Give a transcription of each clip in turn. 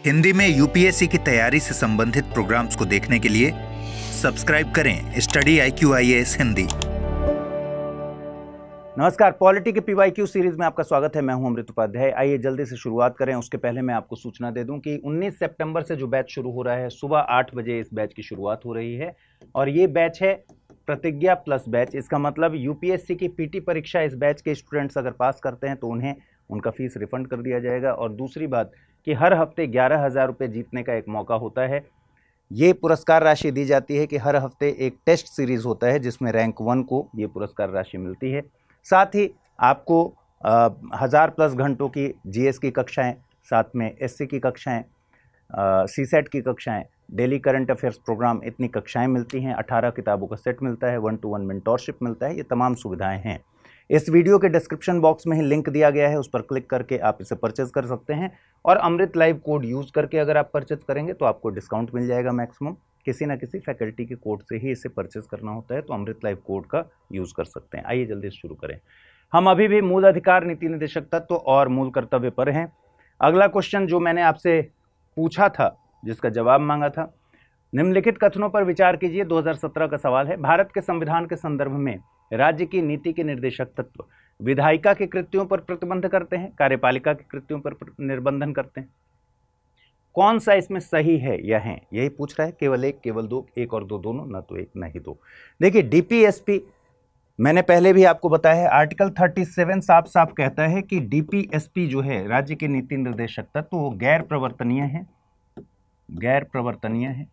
हिंदी में यूपीएससी की तैयारी से संबंधित प्रोग्राम्स को देखने के लिए सब्सक्राइब करें स्टडी IQ IAS हिंदी। नमस्कार, पॉलिटी के PYQ सीरीज में आपका स्वागत है। मैं हूं अमृत उपाध्याय। आइए जल्दी से शुरुआत करें। उसके पहले मैं आपको सूचना दे दूं कि 19 सितंबर से जो बैच शुरू हो रहा है, सुबह 8 बजे इस बैच की शुरुआत हो रही है और ये बैच है प्रतिज्ञा प्लस बैच। इसका मतलब यूपीएससी की पीटी परीक्षा इस बैच के स्टूडेंट्स अगर पास करते हैं तो उन्हें उनका फीस रिफंड कर दिया जाएगा। और दूसरी बात कि हर हफ्ते 11,000 रुपये जीतने का एक मौका होता है। ये पुरस्कार राशि दी जाती है कि हर हफ्ते एक टेस्ट सीरीज होता है जिसमें रैंक 1 को ये पुरस्कार राशि मिलती है। साथ ही आपको 1000+ घंटों की जीएस की कक्षाएं, साथ में एससी की कक्षाएं, सीसेट की कक्षाएं, डेली करंट अफेयर्स प्रोग्राम, इतनी कक्षाएं मिलती हैं। 18 किताबों का सेट मिलता है, 1-to-1 मेंटोरशिप मिलता है। ये तमाम सुविधाएं हैं। इस वीडियो के डिस्क्रिप्शन बॉक्स में ही लिंक दिया गया है, उस पर क्लिक करके आप इसे परचेज कर सकते हैं। और अमृत लाइव कोड यूज़ करके अगर आप परचेज करेंगे तो आपको डिस्काउंट मिल जाएगा मैक्सिमम। किसी ना किसी फैकल्टी के कोड से ही इसे परचेज करना होता है, तो अमृत लाइव कोड का यूज़ कर सकते हैं। आइए जल्दी शुरू करें। हम अभी भी मूल अधिकार, नीति निर्देशक तत्व और मूल कर्तव्य पर हैं। अगला क्वेश्चन जो मैंने आपसे पूछा था, जिसका जवाब मांगा था, निम्नलिखित कथनों पर विचार कीजिए। 2017 का सवाल है। भारत के संविधान के संदर्भ में राज्य की नीति के निर्देशक तत्व विधायिका के कृत्यों पर प्रतिबंध करते हैं, कार्यपालिका के कृत्यों पर निर्बंधन करते हैं। कौन सा इसमें सही है या है, यही पूछ रहा है। केवल एक, केवल दो, एक और दो दोनों, ना तो एक ना ही दो। देखिए, डीपीएसपी मैंने पहले भी आपको बताया है, आर्टिकल 37 साफ साफ कहता है कि डीपीएसपी जो है राज्य के नीति निर्देशक तत्व, वो गैर प्रवर्तनीय है। गैर प्रवर्तनीय है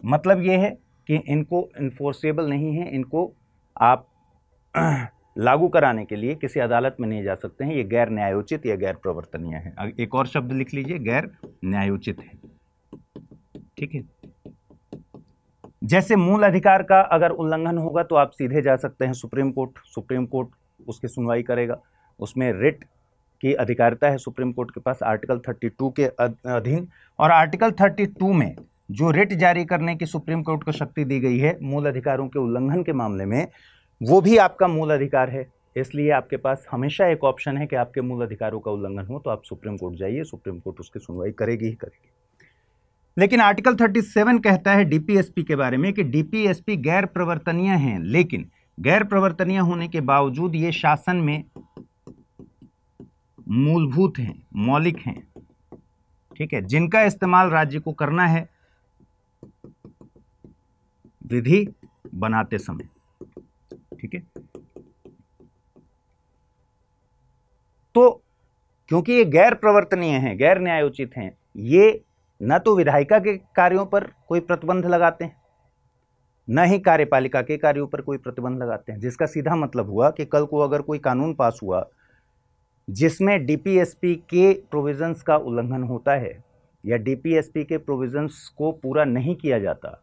मतलब ये है कि इनको इन्फोर्सेबल नहीं है, इनको आप लागू कराने के लिए किसी अदालत में नहीं जा सकते हैं। ये गैर न्यायोचित या गैर प्रवर्तनीय है। एक और शब्द लिख लीजिए, गैर न्यायोचित है। ठीक है। जैसे मूल अधिकार का अगर उल्लंघन होगा तो आप सीधे जा सकते हैं सुप्रीम कोर्ट। सुप्रीम कोर्ट उसकी सुनवाई करेगा। उसमें रिट की अधिकारिता है सुप्रीम कोर्ट के पास, आर्टिकल 32 के अधीन। और आर्टिकल 32 में जो रिट जारी करने की सुप्रीम कोर्ट को शक्ति दी गई है मूल अधिकारों के उल्लंघन के मामले में, वो भी आपका मूल अधिकार है। इसलिए आपके पास हमेशा एक ऑप्शन है कि आपके मूल अधिकारों का उल्लंघन हो तो आप सुप्रीम कोर्ट जाइए, सुप्रीम कोर्ट उसकी सुनवाई करेगी ही करेगी। लेकिन आर्टिकल 37 कहता है डीपीएसपी के बारे में कि डीपीएसपी गैर प्रवर्तनीय है, लेकिन गैर प्रवर्तनीय होने के बावजूद ये शासन में मूलभूत हैं, मौलिक हैं। ठीक है, जिनका इस्तेमाल राज्य को करना है विधि बनाते समय। ठीक है, तो क्योंकि ये गैर प्रवर्तनीय हैं, गैर न्यायोचित हैं, ये न तो विधायिका के कार्यों पर कोई प्रतिबंध लगाते हैं, न ही कार्यपालिका के कार्यों पर कोई प्रतिबंध लगाते हैं। जिसका सीधा मतलब हुआ कि कल को अगर कोई कानून पास हुआ जिसमें डीपीएसपी के प्रोविजंस का उल्लंघन होता है या डीपीएसपी के प्रोविजंस को पूरा नहीं किया जाता,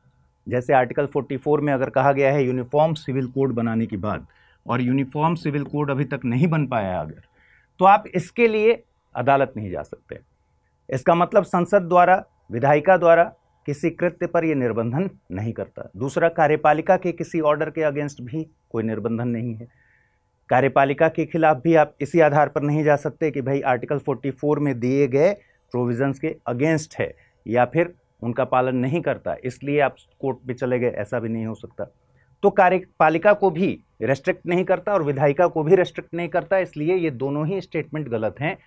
जैसे आर्टिकल 44 में अगर कहा गया है यूनिफॉर्म सिविल कोड बनाने की बात, और यूनिफॉर्म सिविल कोड अभी तक नहीं बन पाया अगर, तो आप इसके लिए अदालत नहीं जा सकते। इसका मतलब संसद द्वारा, विधायिका द्वारा किसी कृत्य पर यह निर्बंधन नहीं करता। दूसरा, कार्यपालिका के किसी ऑर्डर के अगेंस्ट भी कोई निर्बंधन नहीं है। कार्यपालिका के खिलाफ भी आप इसी आधार पर नहीं जा सकते कि भाई आर्टिकल 44 में दिए गए प्रोविजंस के अगेंस्ट है या फिर उनका पालन नहीं करता, इसलिए आप कोर्ट पे चले गए, ऐसा भी नहीं हो सकता। तो कार्यपालिका को भी रेस्ट्रिक्ट नहीं करता और विधायिका को भी रेस्ट्रिक्ट नहीं करता, इसलिए ये दोनों ही स्टेटमेंट गलत हैं।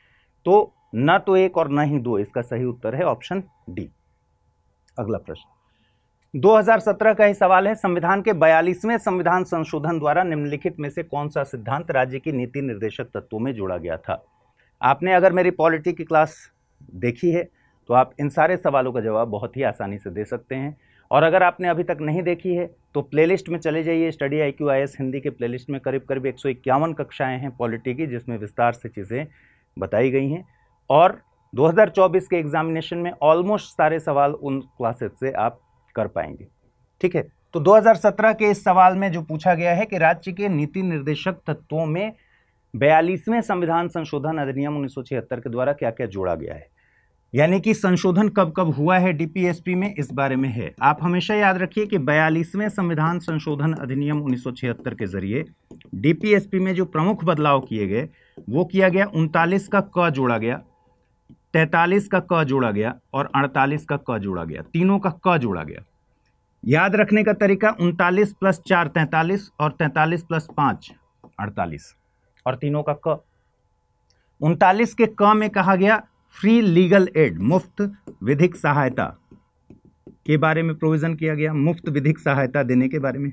तो न तो एक और न ही दो, इसका सही उत्तर है ऑप्शन डी। अगला प्रश्न 2017 का ही सवाल है। संविधान के 42वें संविधान संशोधन द्वारा निम्नलिखित में से कौन सा सिद्धांत राज्य की नीति निर्देशक तत्वों में जोड़ा गया था? आपने अगर मेरी पॉलिटी की क्लास देखी है तो आप इन सारे सवालों का जवाब बहुत ही आसानी से दे सकते हैं। और अगर आपने अभी तक नहीं देखी है तो प्लेलिस्ट में चले जाइए। स्टडी IQ IAS हिंदी के प्लेलिस्ट में करीब 151 कक्षाएं हैं पॉलिटी की, जिसमें विस्तार से चीज़ें बताई गई हैं। और 2024 के एग्जामिनेशन में ऑलमोस्ट सारे सवाल उन क्लासेस से आप कर पाएंगे। ठीक है, तो 2017 के इस सवाल में जो पूछा गया है कि राज्य के नीति निर्देशक तत्वों में 42वें संविधान संशोधन अधिनियम 1976 के द्वारा क्या क्या जोड़ा गया है, यानी कि संशोधन कब कब हुआ है डीपीएसपी में, इस बारे में है। आप हमेशा याद रखिए कि 42वें संविधान संशोधन अधिनियम 1976 के जरिए डीपीएसपी में जो प्रमुख बदलाव किए गए वो किया गया 39 का क जोड़ा गया, 43 का क जोड़ा गया और 48 का क जोड़ा गया, तीनों का क जोड़ा गया। याद रखने का तरीका 39 + 4 43 और 43 + 5 48 और तीनों का क। 39 के क में कहा गया फ्री लीगल एड, मुफ्त विधिक सहायता के बारे में प्रोविजन किया गया, मुफ्त विधिक सहायता देने के बारे में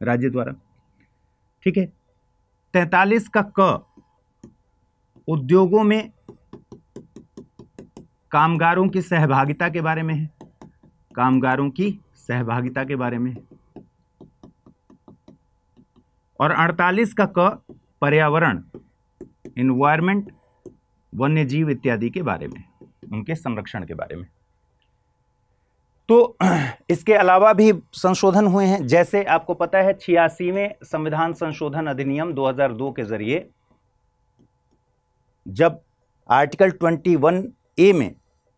राज्य द्वारा। ठीक है। 43 का क उद्योगों में कामगारों की सहभागिता के बारे में है, कामगारों की सहभागिता के बारे में। और 48 का क पर्यावरण, इन्वायरमेंट, वन्य जीव इत्यादि के बारे में, उनके संरक्षण के बारे में। तो इसके अलावा भी संशोधन हुए हैं, जैसे आपको पता है 86वें संविधान संशोधन अधिनियम 2002 के जरिए जब आर्टिकल 21A में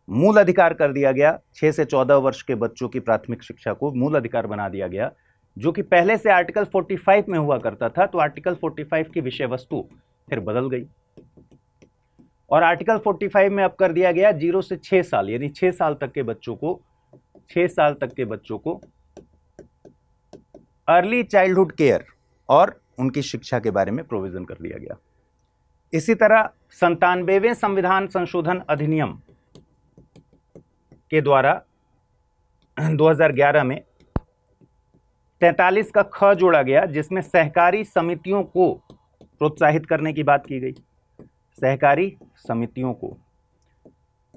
मूल अधिकार कर दिया गया, 6 से 14 वर्ष के बच्चों की प्राथमिक शिक्षा को मूल अधिकार बना दिया गया, जो कि पहले से आर्टिकल 45 में हुआ करता था। तो आर्टिकल 45 की विषय वस्तु फिर बदल गई और आर्टिकल 45 में अब कर दिया गया 0 से 6 साल, यानी 6 साल तक के बच्चों को अर्ली चाइल्डहुड केयर और उनकी शिक्षा के बारे में प्रोविजन कर दिया गया। इसी तरह 97वें संविधान संशोधन अधिनियम के द्वारा 2011 में 43 का ख जोड़ा गया, जिसमें सहकारी समितियों को प्रोत्साहित करने की बात की गई, सहकारी समितियों को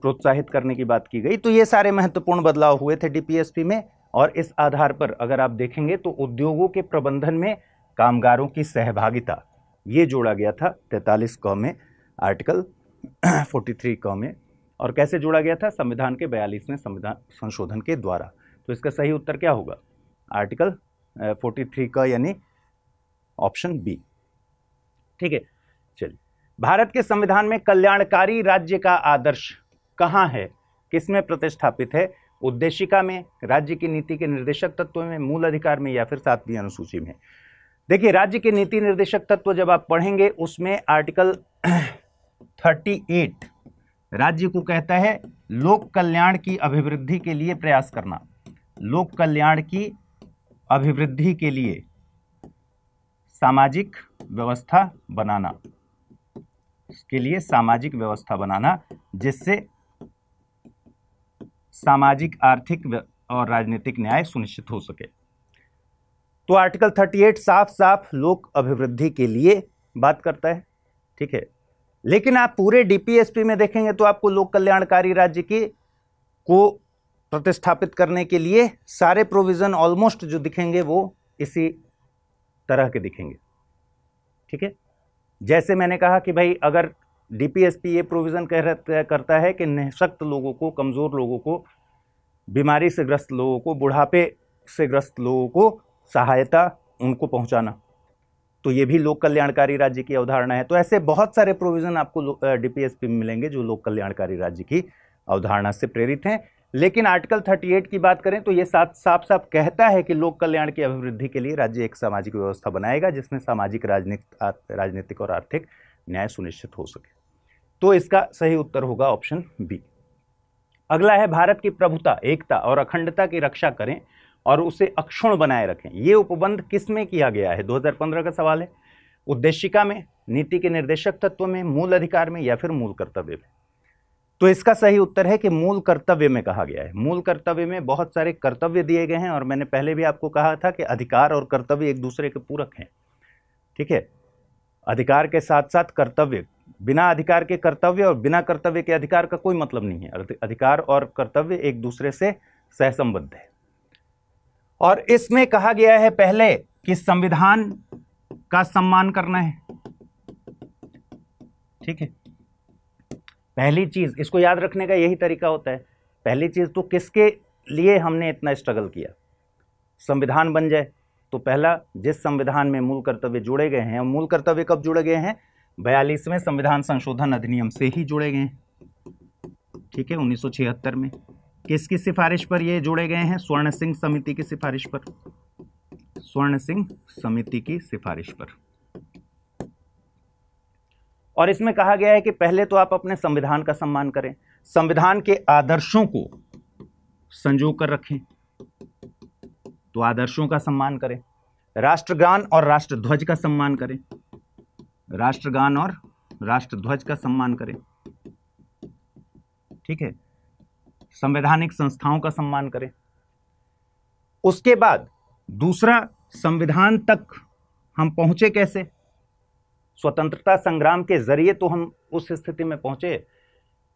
प्रोत्साहित करने की बात की गई। तो ये सारे महत्वपूर्ण बदलाव हुए थे डीपीएसपी में, और इस आधार पर अगर आप देखेंगे तो उद्योगों के प्रबंधन में कामगारों की सहभागिता ये जोड़ा गया था 43 क में, आर्टिकल 43 क में। और कैसे जोड़ा गया था? संविधान के 42वें संविधान संशोधन के द्वारा। तो इसका सही उत्तर क्या होगा? आर्टिकल 43 क, यानी ऑप्शन बी। ठीक है, चलिए। भारत के संविधान में कल्याणकारी राज्य का आदर्श कहाँ है, किसमें प्रतिष्ठापित है? उद्देशिका में, राज्य की नीति के निर्देशक तत्व में, मूल अधिकार में, या फिर 7वीं अनुसूची में? देखिए, राज्य के नीति निर्देशक तत्व जब आप पढ़ेंगे उसमें आर्टिकल 38 राज्य को कहता है लोक कल्याण की अभिवृद्धि के लिए प्रयास करना, लोक कल्याण की अभिवृद्धि के लिए सामाजिक व्यवस्था बनाना, इसके लिए सामाजिक व्यवस्था बनाना जिससे सामाजिक, आर्थिक और राजनीतिक न्याय सुनिश्चित हो सके। तो आर्टिकल 38 साफ साफ लोक अभिवृद्धि के लिए बात करता है। ठीक है, लेकिन आप पूरे डीपीएसपी में देखेंगे तो आपको लोक कल्याणकारी राज्य की को प्रतिस्थापित करने के लिए सारे प्रोविजन ऑलमोस्ट जो दिखेंगे वो इसी तरह के दिखेंगे। ठीक है, जैसे मैंने कहा कि भाई अगर डीपीएसपी ये प्रोविजन करता है कि निःशक्त लोगों को, कमज़ोर लोगों को, बीमारी से ग्रस्त लोगों को, बुढ़ापे से ग्रस्त लोगों को सहायता उनको पहुंचाना, तो ये भी लोक कल्याणकारी राज्य की अवधारणा है। तो ऐसे बहुत सारे प्रोविजन आपको डीपीएसपी में मिलेंगे जो लोक कल्याणकारी राज्य की अवधारणा से प्रेरित हैं। लेकिन आर्टिकल 38 की बात करें तो ये साफ साफ कहता है कि लोक कल्याण की अभिवृद्धि के लिए राज्य एक सामाजिक व्यवस्था बनाएगा जिसमें सामाजिक, राजनीतिक और आर्थिक न्याय सुनिश्चित हो सके। तो इसका सही उत्तर होगा ऑप्शन बी। अगला है भारत की प्रभुता, एकता और अखंडता की रक्षा करें और उसे अक्षुण्ण बनाए रखें। ये उपबंध किस में किया गया है? 2015 का सवाल है। उद्देशिका में, नीति के निर्देशक तत्व में, मूल अधिकार में, या फिर मूल कर्तव्य में? तो इसका सही उत्तर है कि मूल कर्तव्य में कहा गया है। मूल कर्तव्य में बहुत सारे कर्तव्य दिए गए हैं और मैंने पहले भी आपको कहा था कि अधिकार और कर्तव्य एक दूसरे के पूरक हैं। ठीक है, अधिकार के साथ साथ कर्तव्य, बिना अधिकार के कर्तव्य और बिना कर्तव्य के अधिकार का कोई मतलब नहीं है। अधिकार और कर्तव्य एक दूसरे से सहसंबद्ध है। और इसमें कहा गया है पहले कि संविधान का सम्मान करना है। ठीक है, पहली चीज, इसको याद रखने का यही तरीका होता है। पहली चीज तो किसके लिए हमने इतना स्ट्रगल किया, संविधान बन जाए। तो पहला, जिस संविधान में मूल कर्तव्य जोड़े गए हैं, मूल कर्तव्य कब जोड़े गए हैं? 42वें संविधान संशोधन अधिनियम से ही जोड़े गए हैं। ठीक है, 1976 में। किसकी सिफारिश पर ये जोड़े गए हैं? स्वर्ण सिंह समिति की सिफारिश पर, स्वर्ण सिंह समिति की सिफारिश पर। और इसमें कहा गया है कि पहले तो आप अपने संविधान का सम्मान करें। संविधान के आदर्शों को संजो कर रखें, तो आदर्शों का सम्मान करें, राष्ट्रगान और राष्ट्रध्वज का सम्मान करें, राष्ट्रगान और राष्ट्रध्वज का सम्मान करें, ठीक है, संवैधानिक संस्थाओं का सम्मान करें। उसके बाद दूसरा, संविधान तक हम पहुंचे कैसे? स्वतंत्रता संग्राम के जरिए तो हम उस स्थिति में पहुंचे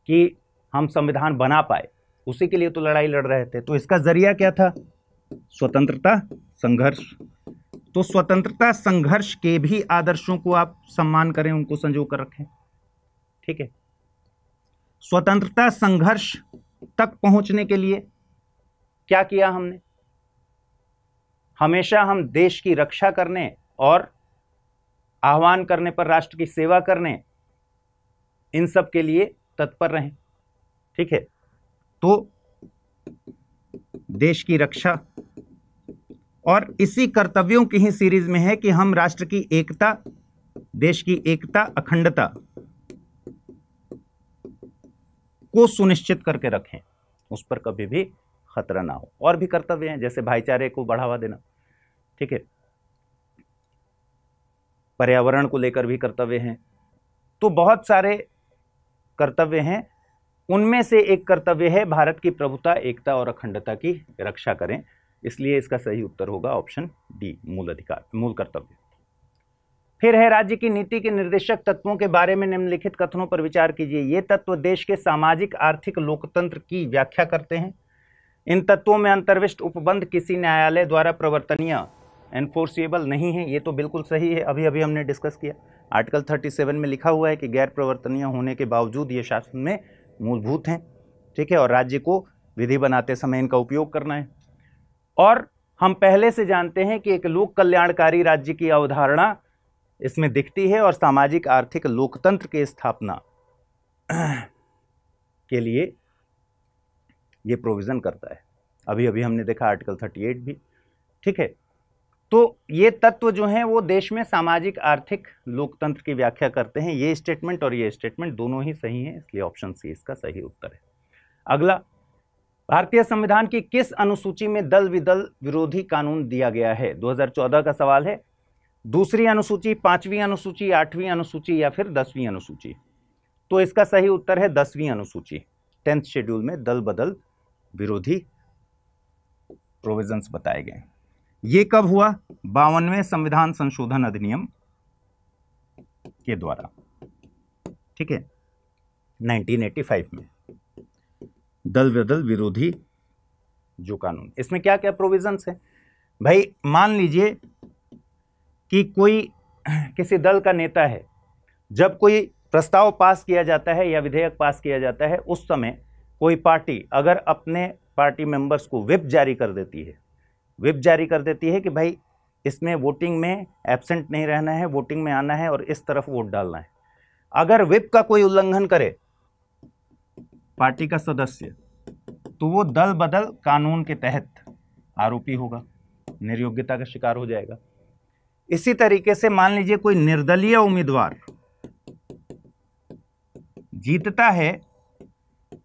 कि हम संविधान बना पाए, उसी के लिए तो लड़ाई लड़ रहे थे। तो इसका जरिया क्या था? स्वतंत्रता संघर्ष। तो स्वतंत्रता संघर्ष के भी आदर्शों को आप सम्मान करें, उनको संजो कर रखें, ठीक है। स्वतंत्रता संघर्ष तक पहुंचने के लिए क्या किया हमने? हमेशा हम देश की रक्षा करने और आह्वान करने पर राष्ट्र की सेवा करने, इन सब के लिए तत्पर रहें, ठीक है। तो देश की रक्षा और इसी कर्तव्यों की ही सीरीज में है कि हम राष्ट्र की एकता, देश की एकता, अखंडता को सुनिश्चित करके रखें, उस पर कभी भी खतरा ना हो। और भी कर्तव्य हैं, जैसे भाईचारे को बढ़ावा देना, ठीक है, पर्यावरण को लेकर भी कर्तव्य हैं। तो बहुत सारे कर्तव्य हैं, उनमें से एक कर्तव्य है भारत की प्रभुता, एकता और अखंडता की रक्षा करें। इसलिए इसका सही उत्तर होगा ऑप्शन डी, मूल अधिकार, मूल कर्तव्य। फिर है, राज्य की नीति के निर्देशक तत्वों के बारे में निम्नलिखित कथनों पर विचार कीजिए। ये तत्व देश के सामाजिक आर्थिक लोकतंत्र की व्याख्या करते हैं। इन तत्वों में अंतर्विष्ट उपबंध किसी न्यायालय द्वारा प्रवर्तनीय, एनफोर्सिएबल नहीं है। ये तो बिल्कुल सही है, अभी अभी हमने डिस्कस किया। आर्टिकल 37 में लिखा हुआ है कि गैर प्रवर्तनीय होने के बावजूद ये शासन में मूलभूत हैं, ठीक है, और राज्य को विधि बनाते समय इनका उपयोग करना है। और हम पहले से जानते हैं कि एक लोक कल्याणकारी राज्य की अवधारणा इसमें दिखती है और सामाजिक आर्थिक लोकतंत्र की स्थापना के लिए ये प्रोविजन करता है। अभी अभी हमने देखा आर्टिकल 38 भी, ठीक है। तो ये तत्व जो हैं वो देश में सामाजिक आर्थिक लोकतंत्र की व्याख्या करते हैं। ये स्टेटमेंट और ये स्टेटमेंट दोनों ही सही हैं, इसलिए ऑप्शन सी इसका सही उत्तर है। अगला, भारतीय संविधान की किस अनुसूची में दल विदल विरोधी कानून दिया गया है? 2014 का सवाल है। दूसरी अनुसूची, 5वीं अनुसूची, 8वीं अनुसूची या फिर 10वीं अनुसूची? तो इसका सही उत्तर है 10वीं अनुसूची। 10th शेड्यूल में दल बदल विरोधी प्रोविजंस बताए गए। ये कब हुआ? 52वें संविधान संशोधन अधिनियम के द्वारा, ठीक है, 1985 में दल बदल विरोधी जो कानून। इसमें क्या क्या प्रोविजंस है भाई? मान लीजिए कि कोई किसी दल का नेता है, जब कोई प्रस्ताव पास किया जाता है या विधेयक पास किया जाता है, उस समय कोई पार्टी अगर अपने पार्टी मेंबर्स को व्हिप जारी कर देती है, व्हिप जारी कर देती है कि भाई इसमें वोटिंग में एब्सेंट नहीं रहना है, वोटिंग में आना है और इस तरफ वोट डालना है। अगर व्हिप का कोई उल्लंघन करे पार्टी का सदस्य, तो वो दल बदल कानून के तहत आरोपी होगा, निर्योग्यता का शिकार हो जाएगा। इसी तरीके से मान लीजिए कोई निर्दलीय उम्मीदवार जीतता है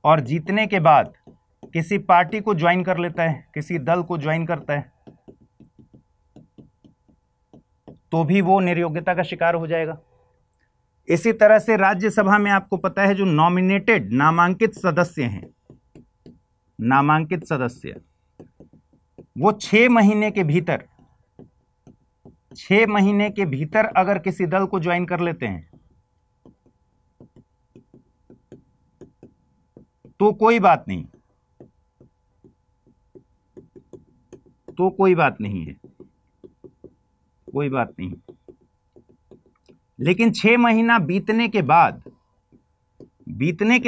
और जीतने के बाद किसी पार्टी को ज्वाइन कर लेता है, किसी दल को ज्वाइन करता है, तो भी वो निर्योग्यता का शिकार हो जाएगा। इसी तरह से राज्यसभा में आपको पता है जो नॉमिनेटेड नामांकित सदस्य हैं, नामांकित सदस्य, वो 6 महीने के भीतर, 6 महीने के भीतर अगर किसी दल को ज्वाइन कर लेते हैं तो कोई बात नहीं, तो कोई बात नहीं है, कोई बात नहीं। लेकिन 6 महीना बीतने के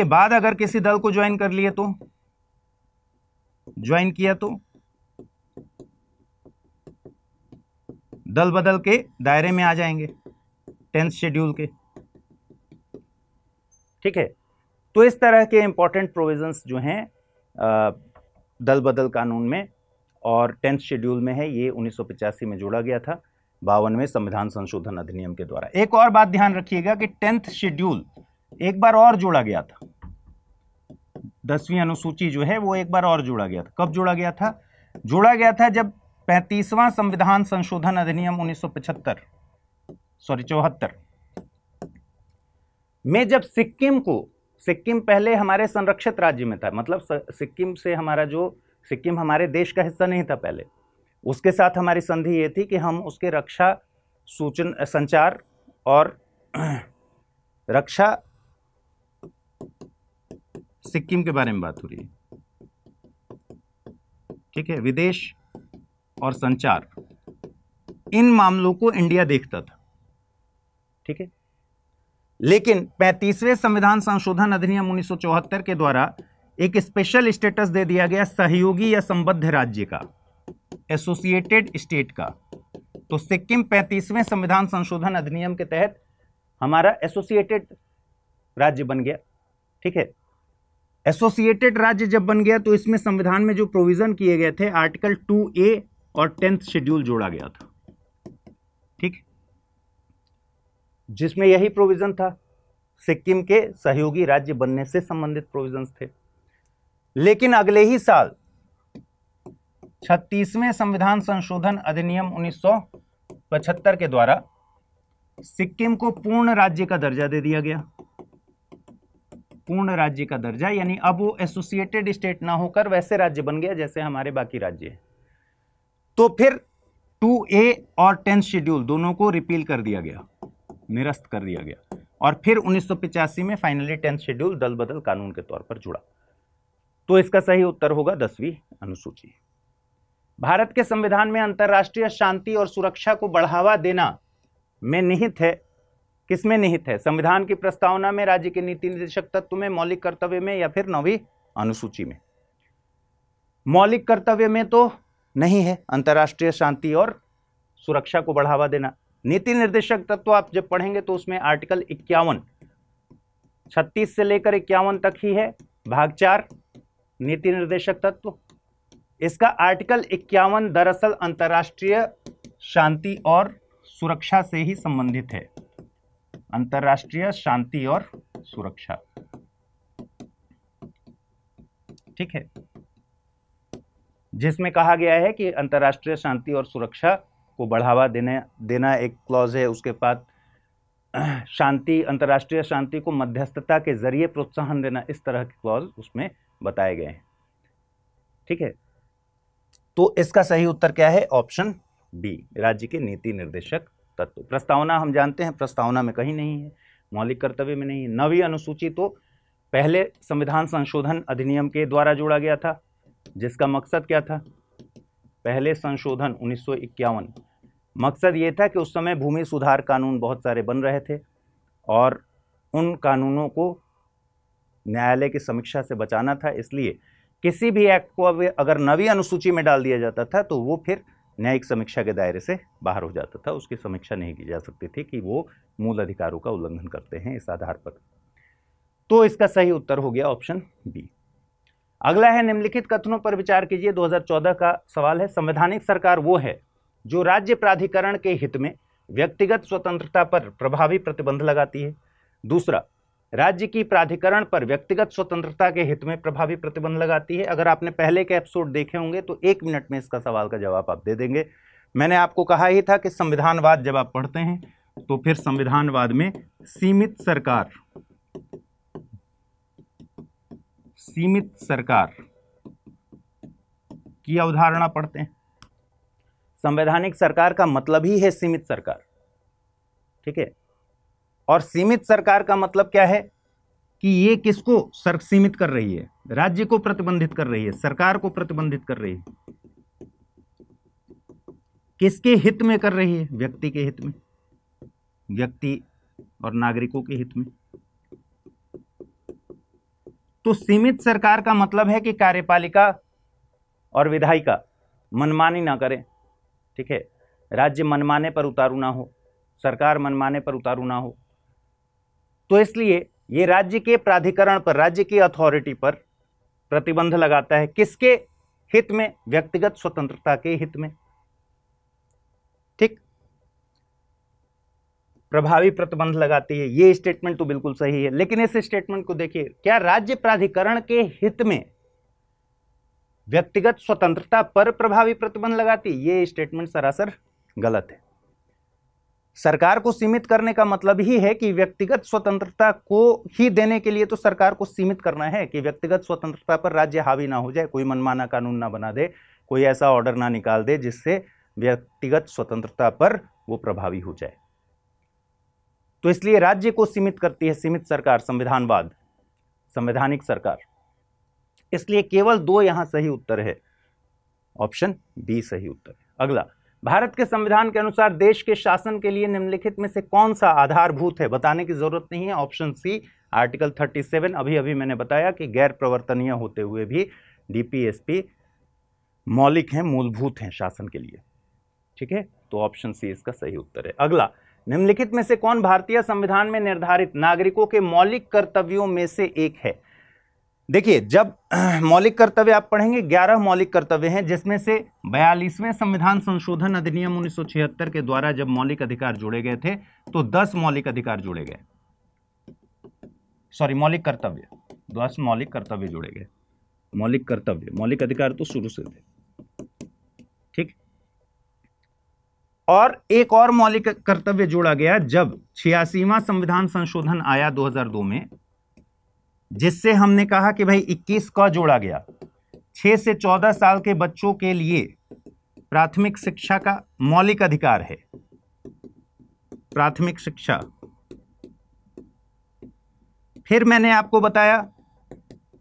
बाद अगर किसी दल को ज्वाइन कर लिए, तो ज्वाइन किया, तो दल बदल के दायरे में आ जाएंगे 10th शेड्यूल के, ठीक है। तो इस तरह के इंपॉर्टेंट प्रोविजंस जो हैं दल बदल कानून में और 10th शेड्यूल में है, ये 1985 में जोड़ा गया था 52वें संविधान संशोधन अधिनियम के द्वारा। एक और बात ध्यान रखिएगा कि 10th शेड्यूल एक बार और जोड़ा गया था, 10वीं अनुसूची जो है वो एक बार और जोड़ा गया था। कब जोड़ा गया था? जोड़ा गया था जब 35वां संविधान संशोधन अधिनियम 74 में जब सिक्किम पहले हमारे संरक्षित राज्य में था, मतलब सिक्किम हमारे देश का हिस्सा नहीं था पहले। उसके साथ हमारी संधि ये थी कि हम उसके रक्षा, संचार और रक्षा, सिक्किम के बारे में बात हो रही है, ठीक है, विदेश और संचार, इन मामलों को इंडिया देखता था, ठीक है। लेकिन 35वें संविधान संशोधन अधिनियम 1974 के द्वारा एक स्पेशल स्टेटस दे दिया गया सहयोगी या संबद्ध राज्य का, एसोसिएटेड स्टेट का। तो सिक्किम 35वें संविधान संशोधन अधिनियम के तहत हमारा एसोसिएटेड राज्य बन गया, ठीक है। एसोसिएटेड राज्य जब बन गया तो इसमें संविधान में जो प्रोविजन किए गए थे, आर्टिकल 2A और 10th शेड्यूल जोड़ा गया था, ठीक, जिसमें यही प्रोविजन था, सिक्किम के सहयोगी राज्य बनने से संबंधित प्रोविजंस थे। लेकिन अगले ही साल 36वें संविधान संशोधन अधिनियम 1975 के द्वारा सिक्किम को पूर्ण राज्य का दर्जा दे दिया गया। पूर्ण राज्य का दर्जा यानी अब वो एसोसिएटेड स्टेट ना होकर वैसे राज्य बन गया जैसे हमारे बाकी राज्य हैं। तो फिर 2A और 10th शेड्यूल दोनों को रिपील कर दिया गया, निरस्त कर दिया गया, और फिर 1985 में फाइनली 10th शेड्यूल दल बदल कानून के तौर पर जुड़ा। तो इसका सही उत्तर होगा 10वीं अनुसूची। भारत के संविधान में अंतर्राष्ट्रीय शांति और सुरक्षा को बढ़ावा देना में निहित है, किसमें निहित है? संविधान की प्रस्तावना में, राज्य के नीति निर्देशक तत्व में, मौलिक कर्तव्य में, या फिर 9वीं अनुसूची में? मौलिक कर्तव्य में तो नहीं है अंतर्राष्ट्रीय शांति और सुरक्षा को बढ़ावा देना। नीति निर्देशक तत्व आप जब पढ़ेंगे तो उसमें आर्टिकल 51, 36 से लेकर 51 तक ही है, भाग 4 नीति निर्देशक तत्व। इसका आर्टिकल 51 दरअसल अंतर्राष्ट्रीय शांति और सुरक्षा से ही संबंधित है, अंतर्राष्ट्रीय शांति और सुरक्षा, ठीक है, जिसमें कहा गया है कि अंतर्राष्ट्रीय शांति और सुरक्षा को बढ़ावा देना एक क्लॉज है। उसके बाद शांति, अंतर्राष्ट्रीय शांति को मध्यस्थता के जरिए प्रोत्साहन देना, इस तरह के क्लॉज उसमें बताए गए हैं, ठीक है। तो इसका सही उत्तर क्या है? ऑप्शन बी, राज्य के नीति निर्देशक तत्व। प्रस्तावना हम जानते हैं, प्रस्तावना में कहीं नहीं है, मौलिक कर्तव्य में नहीं है। 9वीं अनुसूची तो पहले संविधान संशोधन अधिनियम के द्वारा जोड़ा गया था, जिसका मकसद क्या था? पहले संशोधन 1951, मकसद ये था कि उस समय भूमि सुधार कानून बहुत सारे बन रहे थे और उन कानूनों को न्यायालय की समीक्षा से बचाना था। इसलिए किसी भी एक्ट को अगर 9वीं अनुसूची में डाल दिया जाता था तो वो फिर न्यायिक समीक्षा के दायरे से बाहर हो जाता था, उसकी समीक्षा नहीं की जा सकती थी कि वो मूल अधिकारों का उल्लंघन करते हैं इस आधार पर। तो इसका सही उत्तर हो गया ऑप्शन बी। अगला है, निम्नलिखित कथनों पर विचार कीजिए। 2014 का सवाल है। संवैधानिक सरकार वो है जो राज्य प्राधिकरण के हित में व्यक्तिगत स्वतंत्रता पर प्रभावी प्रतिबंध लगाती है। दूसरा, राज्य की प्राधिकरण पर व्यक्तिगत स्वतंत्रता के हित में प्रभावी प्रतिबंध लगाती है। अगर आपने पहले के एपिसोड देखे होंगे तो 1 मिनट में इसका सवाल का जवाब आप दे देंगे। मैंने आपको कहा ही था कि संविधानवाद जब आप पढ़ते हैं तो फिर संविधानवाद में सीमित सरकार की अवधारणा पढ़ते हैं। संवैधानिक सरकार का मतलब ही है सीमित सरकार, ठीक है। और सीमित सरकार का मतलब क्या है कि ये किसको सीमित कर रही है? राज्य को प्रतिबंधित कर रही है, सरकार को प्रतिबंधित कर रही है। किसके हित में कर रही है? व्यक्ति के हित में, व्यक्ति और नागरिकों के हित में। तो सीमित सरकार का मतलब है कि कार्यपालिका और विधायिका मनमानी ना करें, ठीक है। राज्य मनमाने पर उतारू ना हो, सरकार मनमाने पर उतारू ना हो। तो इसलिए ये राज्य के प्राधिकरण पर, राज्य की अथॉरिटी पर प्रतिबंध लगाता है। किसके हित में? व्यक्तिगत स्वतंत्रता के हित में, ठीक। प्रभावी प्रतिबंध लगाती है। ये स्टेटमेंट तो बिल्कुल सही है, लेकिन इस स्टेटमेंट को देखिए, क्या राज्य प्राधिकरण के हित में व्यक्तिगत स्वतंत्रता पर प्रभावी प्रतिबंध लगाती है? ये स्टेटमेंट सरासर गलत है। सरकार को सीमित करने का मतलब ही है कि व्यक्तिगत स्वतंत्रता को ही देने के लिए तो सरकार को सीमित करना है कि व्यक्तिगत स्वतंत्रता पर राज्य हावी ना हो जाए, कोई मनमाना कानून ना बना दे, कोई ऐसा ऑर्डर ना निकाल दे जिससे व्यक्तिगत स्वतंत्रता पर वो प्रभावी हो जाए। तो इसलिए राज्य को सीमित करती है सीमित सरकार, संविधानवाद, संवैधानिक सरकार। इसलिए केवल 2 यहां सही उत्तर है, ऑप्शन बी सही उत्तर है। अगला, भारत के संविधान के अनुसार देश के शासन के लिए निम्नलिखित में से कौन सा आधारभूत है? बताने की जरूरत नहीं है, ऑप्शन सी आर्टिकल 37। अभी मैंने बताया कि गैर प्रवर्तनीय होते हुए भी डीपीएसपी मौलिक हैं, मूलभूत हैं शासन के लिए। ठीक है, तो ऑप्शन सी इसका सही उत्तर है। अगला, निम्नलिखित में से कौन भारतीय संविधान में निर्धारित नागरिकों के मौलिक कर्तव्यों में से एक है? देखिए, जब मौलिक कर्तव्य आप पढ़ेंगे, 11 मौलिक कर्तव्य हैं, जिसमें से 42वें संविधान संशोधन अधिनियम 1976 के द्वारा जब मौलिक अधिकार जोड़े गए थे तो 10 मौलिक अधिकार जोड़े गए, सॉरी मौलिक कर्तव्य, 10 मौलिक कर्तव्य जोड़े गए। मौलिक कर्तव्य, मौलिक अधिकार तो शुरू से थे। ठीक, और एक और मौलिक कर्तव्य जोड़ा गया जब 86वां संविधान संशोधन आया 2002 में, जिससे हमने कहा कि भाई 21 का जोड़ा गया, 6 से 14 साल के बच्चों के लिए प्राथमिक शिक्षा का मौलिक अधिकार है, प्राथमिक शिक्षा। फिर मैंने आपको बताया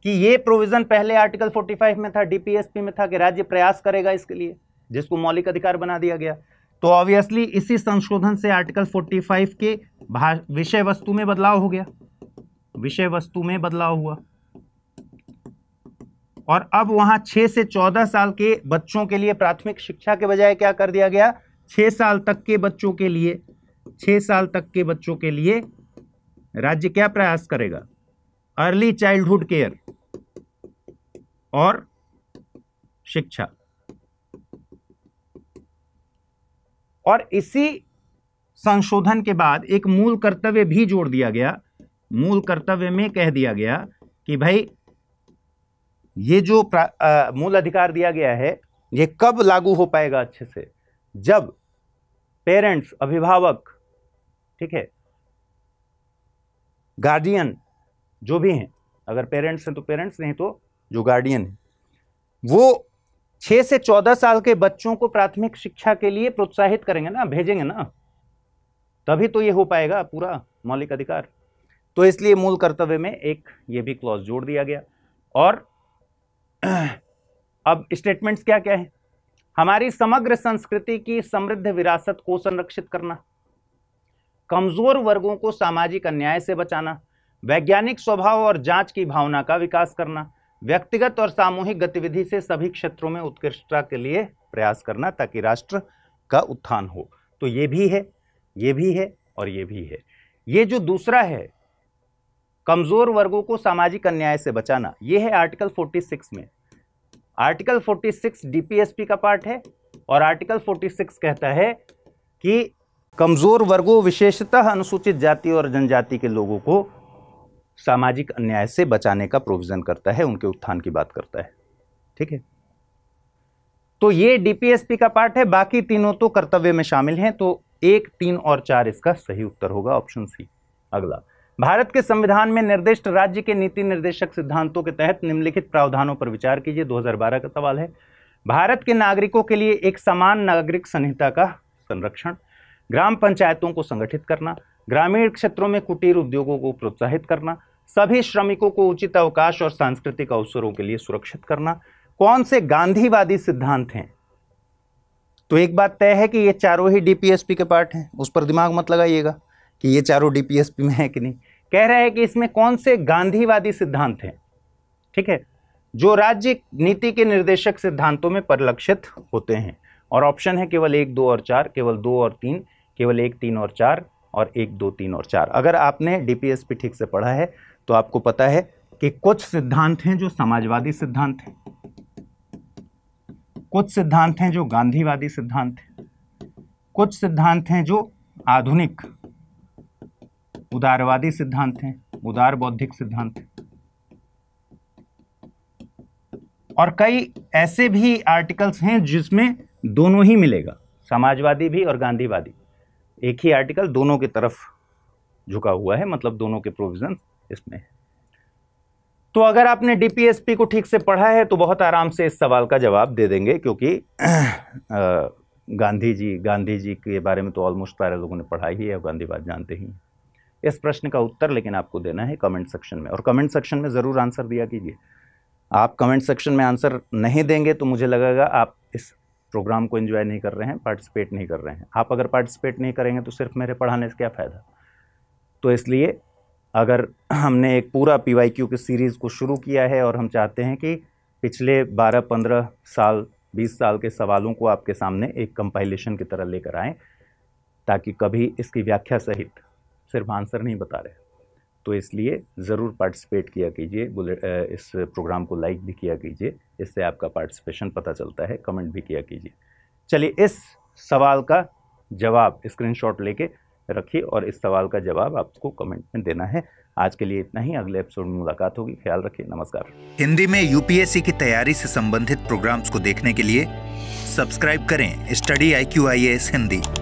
कि ये प्रोविजन पहले आर्टिकल 45 में था, डीपीएसपी में था कि राज्य प्रयास करेगा इसके लिए, जिसको मौलिक अधिकार बना दिया गया। तो ऑब्वियसली इसी संशोधन से आर्टिकल 45 के विषय वस्तु में बदलाव हो गया, विषय वस्तु में बदलाव हुआ, और अब वहां 6 से 14 साल के बच्चों के लिए प्राथमिक शिक्षा के बजाय क्या कर दिया गया, 6 साल तक के बच्चों के लिए, 6 साल तक के बच्चों के लिए राज्य क्या प्रयास करेगा, अर्ली चाइल्डहुड केयर और शिक्षा। और इसी संशोधन के बाद एक मूल कर्तव्य भी जोड़ दिया गया। मूल कर्तव्य में कह दिया गया कि भाई ये जो मूल अधिकार दिया गया है ये कब लागू हो पाएगा अच्छे से, जब पेरेंट्स, अभिभावक, ठीक है, गार्डियन जो भी हैं, अगर पेरेंट्स हैं तो पेरेंट्स, नहीं तो जो गार्डियन है, वो 6 से 14 साल के बच्चों को प्राथमिक शिक्षा के लिए प्रोत्साहित करेंगे ना, भेजेंगे ना, तभी तो ये हो पाएगा पूरा मौलिक अधिकार। तो इसलिए मूल कर्तव्य में एक ये भी क्लॉज जोड़ दिया गया। और अब स्टेटमेंट्स क्या क्या है? हमारी समग्र संस्कृति की समृद्ध विरासत को संरक्षित करना, कमजोर वर्गों को सामाजिक अन्याय से बचाना, वैज्ञानिक स्वभाव और जांच की भावना का विकास करना, व्यक्तिगत और सामूहिक गतिविधि से सभी क्षेत्रों में उत्कृष्टता के लिए प्रयास करना ताकि राष्ट्र का उत्थान हो। तो ये भी है, ये भी है और ये भी है। ये जो दूसरा है, कमजोर वर्गों को सामाजिक अन्याय से बचाना, ये है आर्टिकल 46 में। आर्टिकल 46 डीपीएसपी का पार्ट है और आर्टिकल 46 कहता है कि कमजोर वर्गों, विशेषतः अनुसूचित जाति और जनजाति के लोगों को सामाजिक अन्याय से बचाने का प्रोविजन करता है, उनके उत्थान की बात करता है। ठीक है, तो ये डीपीएसपी का पार्ट है, बाकी तीनों तो कर्तव्य में शामिल हैं। तो 1, 3 और 4 इसका सही उत्तर होगा, ऑप्शन सी। अगला, भारत के संविधान में निर्दिष्ट राज्य के नीति निर्देशक सिद्धांतों के तहत निम्नलिखित प्रावधानों पर विचार कीजिए। 2012 का सवाल है। भारत के नागरिकों के लिए एक समान नागरिक संहिता का संरक्षण, ग्राम पंचायतों को संगठित करना, ग्रामीण क्षेत्रों में कुटीर उद्योगों को प्रोत्साहित करना, सभी श्रमिकों को उचित अवकाश और सांस्कृतिक अवसरों के लिए सुरक्षित करना। कौन से गांधीवादी सिद्धांत हैं? तो एक बात तय है कि ये चारों ही डीपीएसपी के पार्ट हैं, उस पर दिमाग मत लगाइएगा कि ये चारों डीपीएसपी में है कि नहीं। कह रहा है कि इसमें कौन से गांधीवादी सिद्धांत हैं, ठीक है, जो राज्य नीति के निर्देशक सिद्धांतों में परिलक्षित होते हैं। और ऑप्शन है केवल 1, 2 और 4, केवल 2 और 3, केवल 1, 3 और 4 और 1, 2, 3 और 4। अगर आपने डीपीएसपी ठीक से पढ़ा है तो आपको पता है कि कुछ सिद्धांत हैं जो समाजवादी सिद्धांत हैं, कुछ सिद्धांत हैं जो गांधीवादी सिद्धांत हैं, कुछ सिद्धांत हैं जो आधुनिक उदारवादी सिद्धांत हैं, उदार बौद्धिक सिद्धांत हैं। और कई ऐसे भी आर्टिकल्स हैं जिसमें दोनों ही मिलेगा, समाजवादी भी और गांधीवादी। एक ही आर्टिकल दोनों की तरफ झुका हुआ है, मतलब दोनों के प्रोविजन इसमें है। तो अगर आपने डीपीएसपी को ठीक से पढ़ा है तो बहुत आराम से इस सवाल का जवाब दे देंगे, क्योंकि गांधी जी के बारे में तो ऑलमोस्ट सारे लोगों ने पढ़ा ही है और गांधीवाद जानते ही हैं। इस प्रश्न का उत्तर लेकिन आपको देना है कमेंट सेक्शन में, और कमेंट सेक्शन में ज़रूर आंसर दिया कीजिए। आप कमेंट सेक्शन में आंसर नहीं देंगे तो मुझे लगेगा आप इस प्रोग्राम को एंजॉय नहीं कर रहे हैं, पार्टिसिपेट नहीं कर रहे हैं। आप अगर पार्टिसिपेट नहीं करेंगे तो सिर्फ मेरे पढ़ाने से क्या फ़ायदा। तो इसलिए अगर हमने एक पूरा PYQ की सीरीज़ को शुरू किया है और हम चाहते हैं कि पिछले 12-15 साल 20 साल के सवालों को आपके सामने एक कंपाइलेशन की तरह लेकर आएँ, ताकि कभी इसकी व्याख्या सहित सिर्फ आंसर नहीं बता रहे। तो इसलिए ज़रूर पार्टिसिपेट किया कीजिए, इस प्रोग्राम को लाइक भी किया कीजिए, इससे आपका पार्टिसिपेशन पता चलता है, कमेंट भी किया कीजिए। चलिए इस सवाल का जवाब स्क्रीनशॉट लेके रखिए और इस सवाल का जवाब आपको कमेंट में देना है। आज के लिए इतना ही, अगले एपिसोड में मुलाकात होगी। ख्याल रखिए, नमस्कार। हिंदी में यूपीएससी की तैयारी से संबंधित प्रोग्राम्स को देखने के लिए सब्सक्राइब करें स्टडी IQ IAS हिंदी।